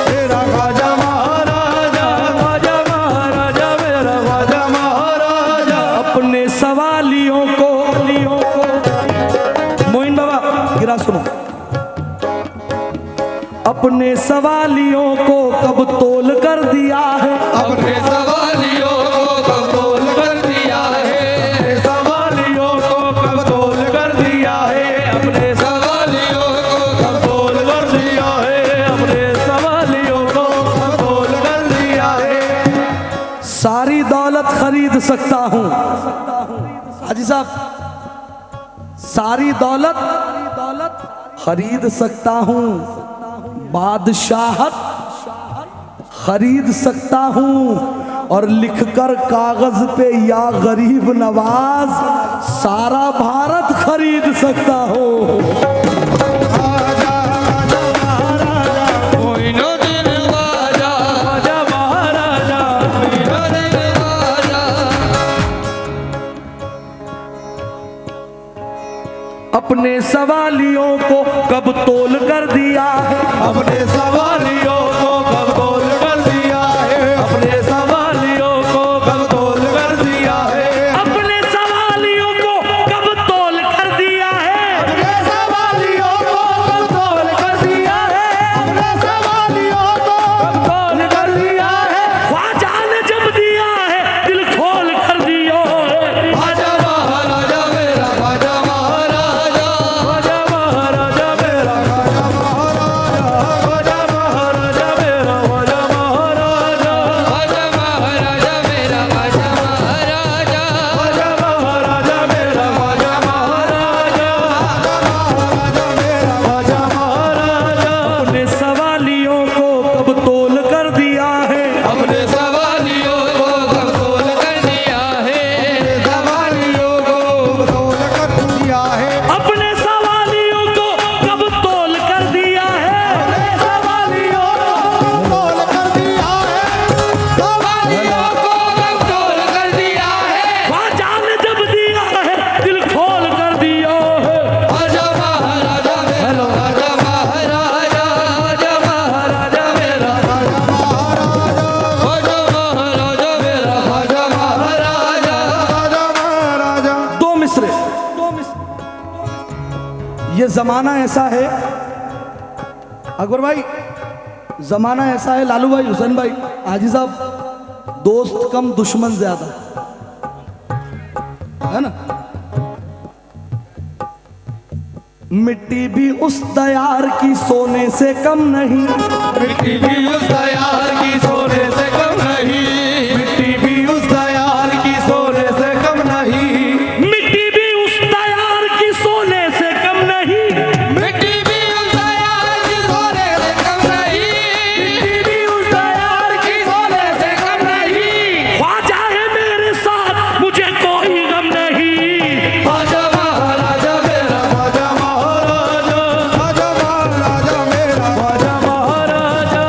मेरा ख्वाजा महाराजा ख्वाजा महाराजा मेरा ख्वाजा महाराजा। अपने सवालियों को मोइन बाबा गिरा सुनो, अपने सवालियों को कब तोल कर दिया है, अपने सवालियों को कब तोल कर दिया है अपने सवालियों को कब तोल कर दिया है अपने सवालियों को कब तोल कर दिया है अपने सवालियों को कब तोल कर दिया है। सारी दौलत खरीद सकता हूँ हाजी साहब, सारी दौलत खरीद सकता हूँ, बादशाहत खरीद सकता हूँ, और लिखकर कागज पे या गरीब नवाज सारा भारत खरीद सकता हूँ। मोइनुद्दीन ख्वाजा ख्वाजा महाराजा मोइनुद्दीन ख्वाजा। अपने सवालियों को कब तोल कर दिया है, अपने सवालियों को कब तोल कर दिया है अपने सवालियों को कब तोल कर दिया है अपने सवालियों को कब तोल कर दिया है, अपने सवालियों को कब तोल कर दिया है अपने सवालियों को कब तोल कर दिया है। ख्वाजा ने जब दिया है दिल खोल कर दिया है। ख्वाजा महाराजा मेरा ख्वाजा महाराजा ख्वाजा महाराजा मेरा ख्वाजा महाराजा ख्वाजा महाराजा मेरा ख्वाजा महाराजा ख्वाजा महाराजा मेरा ख्वाजा महाराजा ख्वाजा महाराजा मेरा ख्वाजा महाराजा ख्वाजा मेरा ख्वाजा महाराजा। अपने सवालियों को कब तोल कर दिया है, अपने सवालियों को कब तोल कर दिया है सवालियों को कब तोल कर दिया है अपने सवालियों को कब तोल कर दिया है, सवालियों को तोल कर दिया है सवालियों को कब तोल कर दिया है। ख्वाजा ने जब दिया है दिल खोल कर दिया है। ख्वाजा महाराजा मेरा ख्वाजा महाराजा ख्वाजा महाराजा मेरा ख्वाजा महाराजा ख्वाजा महाराजा मेरा ख्वाजा महाराजा ख्वाजा महाराजा। दो मिसरे, ये जमाना ऐसा है अकबर भाई, जमाना ऐसा है लालू भाई, हुसैन भाई, हाजी साहब, दोस्त कम दुश्मन ज्यादा है ना। मिट्टी भी उस दयार की सोने से कम नहीं, मिट्टी भी उस दयार की सोने से कम नहीं मिट्टी भी उस दयार की सोने से कम नहीं मिट्टी भी उस दयार की सोने से कम नहीं, मिट्टी भी उस दयार की सोने से कम नहीं मिट्टी भी उस दयार की सोने से कम नहीं। ख्वाजा है मेरे साथ मुझे कोई गम नहीं। ख्वाजा महाराजा मेरा ख्वाजा महाराजा ख्वाजा महाराजा मेरा ख्वाजा महाराजा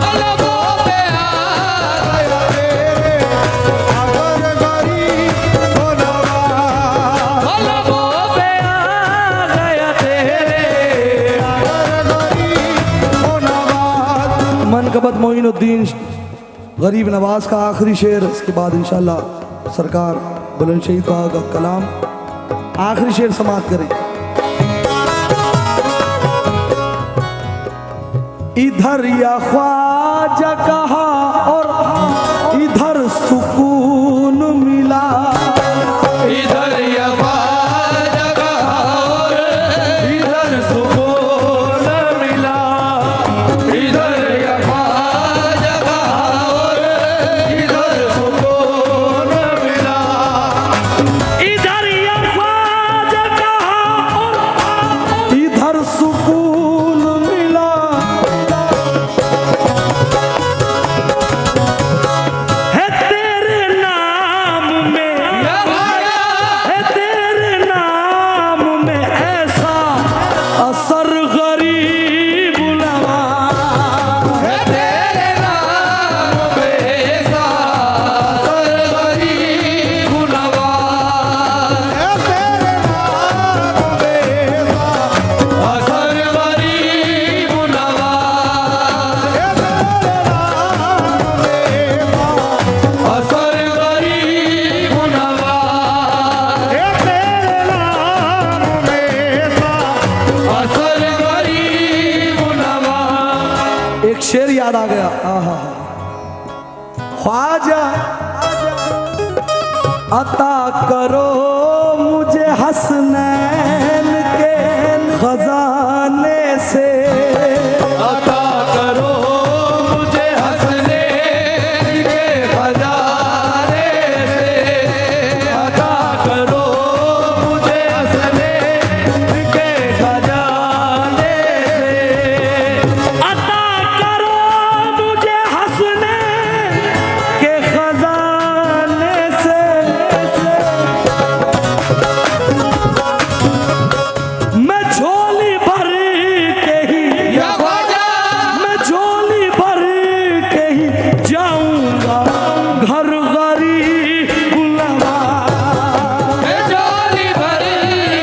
तलबों पे आ गया तेरे, अगर गरीब को नवाज। तलबों पे आ गया तेरे, अगर गरीब को नवाज। मनकबत मोइनुद्दीन गरीब नवाज का आखिरी शेर, इसके बाद इंशाल्लाह सरकार बुलंदशहीद का कलाम आखिरी शेर समाप्त करें। इधर या ख्वाजा कहा और इधर सुकून मिला, इधर या ख्वाजा कहा और इधर सुकून मिला, इधर या ख्वाजा कहा और इधर सुकून मिला, इधर या ख्वाजा कहा और इधर सुकून मिला। है तेरे नाम में, है तेरे नाम में ऐसा असर गरीब नवाज। है तेरे नाम पे ऐसा असर गरीब नवाज, है तेरे नाम पे ऐसा असर गरीब नवाज, है तेरे नाम पे ऐसा असर गरीब नवाज, है तेरे नाम पे ऐसा असर गरीब नवाज। एक शेर याद आ गया, आहा, ख्वाजा अता करो मुझे हसनैन के खजाने से, अता करो मुझे हंसने के खजाने से, अता करो मुझे हंसने के खजाने से, अता करो मुझे हंसने के खजाने से। मैं झोली भर के ही, या ख्वाजा मैं झोली भर के ही जाऊंगा घर गरीब नवाज। मैं झोली भर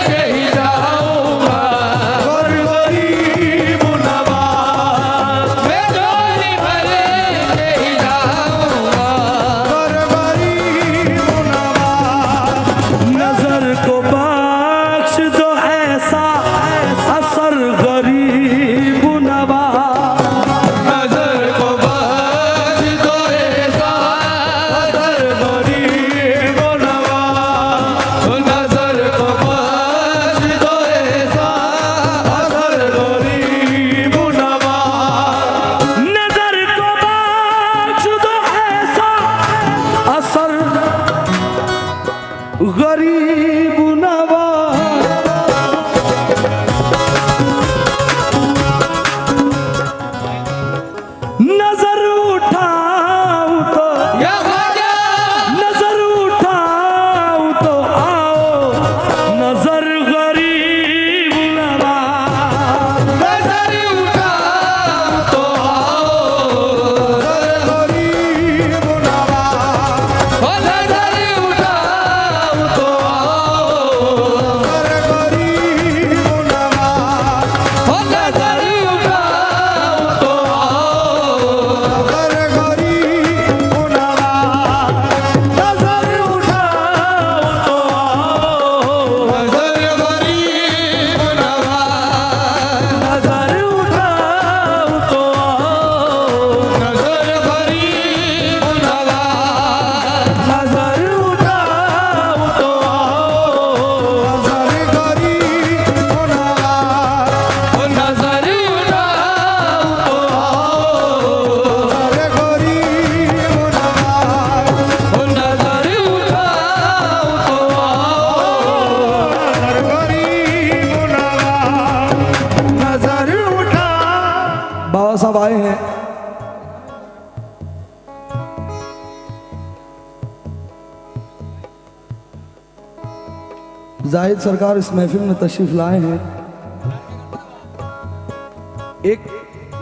के ही जाऊंगा घर गरीब नवाज, मैं झोली भर के ही जाऊंगा घर गरीब नवाज। नजर को बख्श दो ऐसा असर गरीब नवाज। नजर को बख्श दो ऐसा असर गरीब नवाज, नजर को बख्श दो ऐसा असर गरीब नवाज, नजर को बख्श दो ऐसा असर गरीब नवाज। नजर उठाऊं तो, या ख्वाजा नजर उठाऊं तो आओ नजर गरीब नवाज। नजर उठाऊं तो आओ नजर गरीब नवाज, नजर उठाऊं तो आओ नजर गरीब नवाज, नजर उठाऊं तो आओ नजर गरीब नवाज, नजर उठाऊं तो आओ नजर गरीब नवाज, नजर उठाऊं तो आओ नजर गरीब नवाज, नजर उठाऊं तो आओ नजर गरीब नवाज, नजर उठाऊं तो आओ नजर गरीब नवाज, नजर उठाऊं तो आओ नजर गरीब नवाज, नजर उठा। बाबा साहब आए हैं, जाहिद सरकार इस महफिल में तशरीफ लाए हैं। एक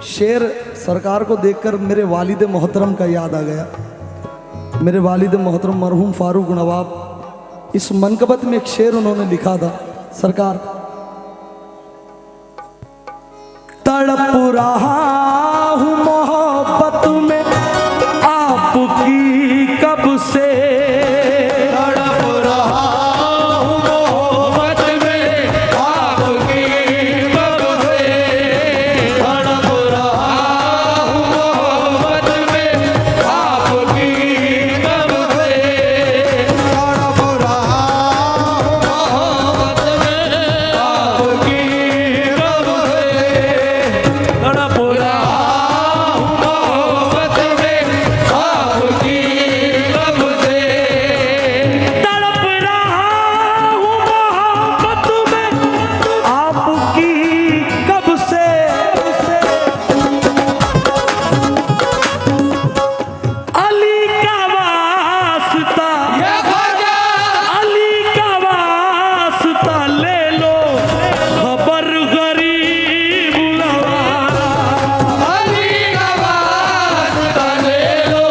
शेर सरकार को देखकर मेरे वालिद मोहतरम का याद आ गया। मेरे वालिद मोहतरम मरहूम फारूक नवाब, इस मनकबत में एक शेर उन्होंने लिखा था। सरकार, तड़प रहा हूँ मोहब्बत में आपकी कब से, तड़प रहा हूँ मोहब्बत में आपकी कब से, तड़प रहा हूँ मोहब्बत में आपकी कब से, तड़प रहा हूँ मोहब्बत में आपकी कब से, तड़प रहा हूँ मोहब्बत में आपकी कब से, तड़प रहा हूँ मोहब्बत में आपकी कब से, अली का वास्ता, ये ख्वाजा अली का वास्ता ले लो, खबर गरीब नवाज, अली का वास्ता ले लो,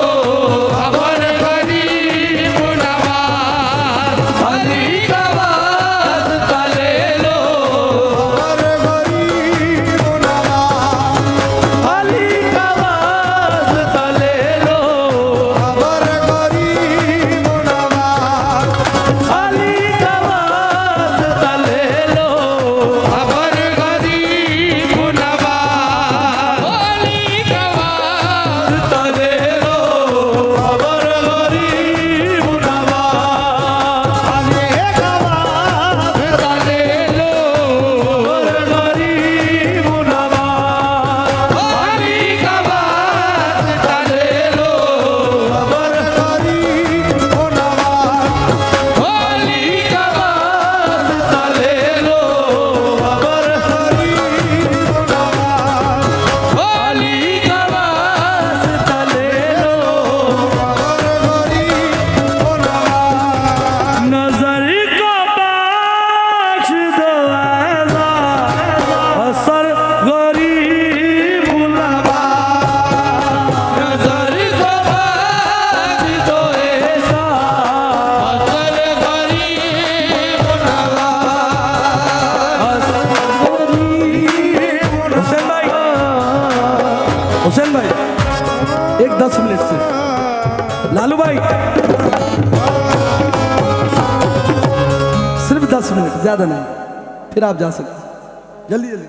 खबर गरीब नवाज, अली का वास्ता ले लो, खबर गरीब नवाज, अली का वास्ता ले लो, खबर गरीब नवाज, अली का वास्ता ले लो, खबर गरीब नवाज, अली का वास्ता ले लो, खबर गरीब नवाज, अली का वास्ता ले लो, खबर गरीब नवाज, अली का वास्ता ले लो, खबर गरीब नवाज, अली का वास्ता ले लो, खबर गरीब नवाज, अली का वास्ता ले लो, खबर गरीब नवाज, नजर को बख्श दो ऐसा असर गरीब नवाज, नजर को बाज दो ऐसा असर गरीब नवाज, हुसैन भाई, हुसैन भाई, एक 10 मिनट से लालू भाई, सिर्फ 10 मिनट, ज्यादा नहीं, फिर आप जा सकते, जल्दी जल्दी।